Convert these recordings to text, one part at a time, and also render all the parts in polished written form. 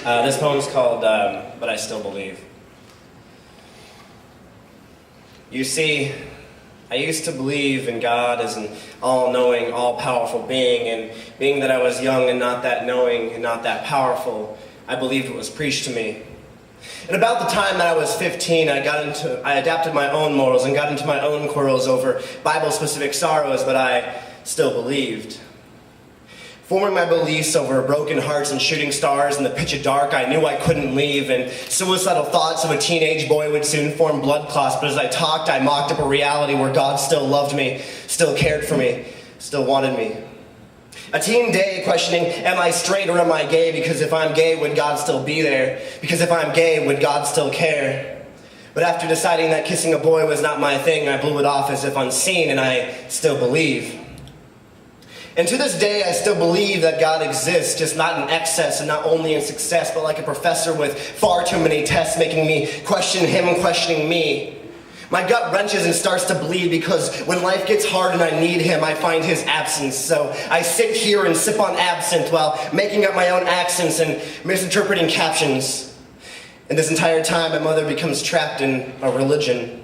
This poem's called But I Still Believe. You see, I used to believe in God as an all-knowing, all-powerful being, and being that I was young and not that knowing and not that powerful, I believed what was preached to me. And about the time that I was 15, I adapted my own morals and got into my own quarrels over Bible-specific sorrows, but I still believed. Forming my beliefs over broken hearts and shooting stars in the pitch of dark, I knew I couldn't leave, and suicidal thoughts of a teenage boy would soon form blood clots, but as I talked, I mocked up a reality where God still loved me, still cared for me, still wanted me. A teen day questioning, am I straight or am I gay? Because if I'm gay, would God still be there? Because if I'm gay, would God still care? But after deciding that kissing a boy was not my thing, I blew it off as if unseen, and I still believe. And to this day, I still believe that God exists, just not in excess and not only in success, but like a professor with far too many tests making me question him and questioning me. My gut wrenches and starts to bleed because when life gets hard and I need him, I find his absence. So I sit here and sip on absinthe while making up my own accents and misinterpreting captions. And this entire time, my mother becomes trapped in a religion.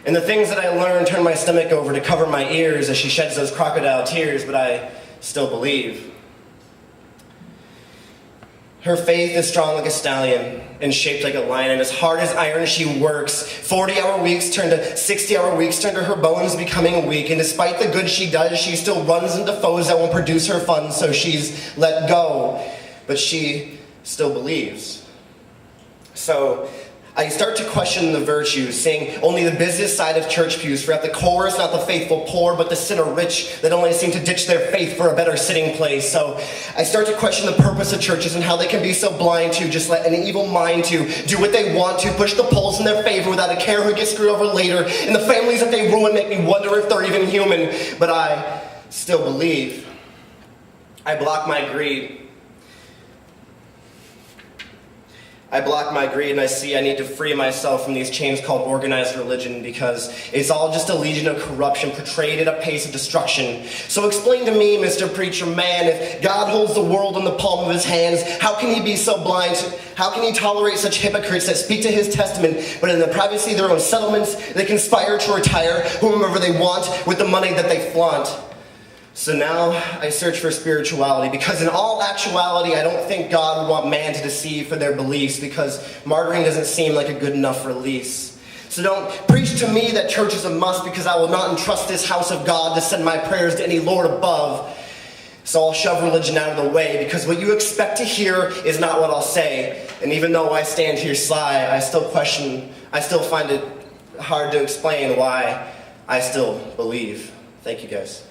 And the things that I learn turn my stomach over to cover my ears as she sheds those crocodile tears, but I still believe. Her faith is strong like a stallion and shaped like a lion, and as hard as iron she works. 40-hour weeks turn to 60-hour weeks, turn to her bones becoming weak, and despite the good she does, she still runs into foes that won't produce her funds, so she's let go, but she still believes. So I start to question the virtues, saying only the business side of church pews, for at the core is not the faithful poor, but the sinner rich that only seem to ditch their faith for a better sitting place. So I start to question the purpose of churches and how they can be so blind to just let an evil mind to do what they want to, push the polls in their favor without a care who gets screwed over later, and the families that they ruin make me wonder if they're even human. But I still believe. I block my greed. And I see I need to free myself from these chains called organized religion because it's all just a legion of corruption portrayed at a pace of destruction. So explain to me, Mr. Preacher Man, if God holds the world in the palm of his hands, how can he be so blind? How can he tolerate such hypocrites that speak to his testament, but in the privacy of their own settlements, they conspire to retire whomever they want with the money that they flaunt? So now I search for spirituality, because in all actuality, I don't think God would want man to deceive for their beliefs, because martyring doesn't seem like a good enough release. So don't preach to me that church is a must, because I will not entrust this house of God to send my prayers to any Lord above. So I'll shove religion out of the way, because what you expect to hear is not what I'll say. And even though I stand here sly, I still find it hard to explain why I still believe. Thank you guys.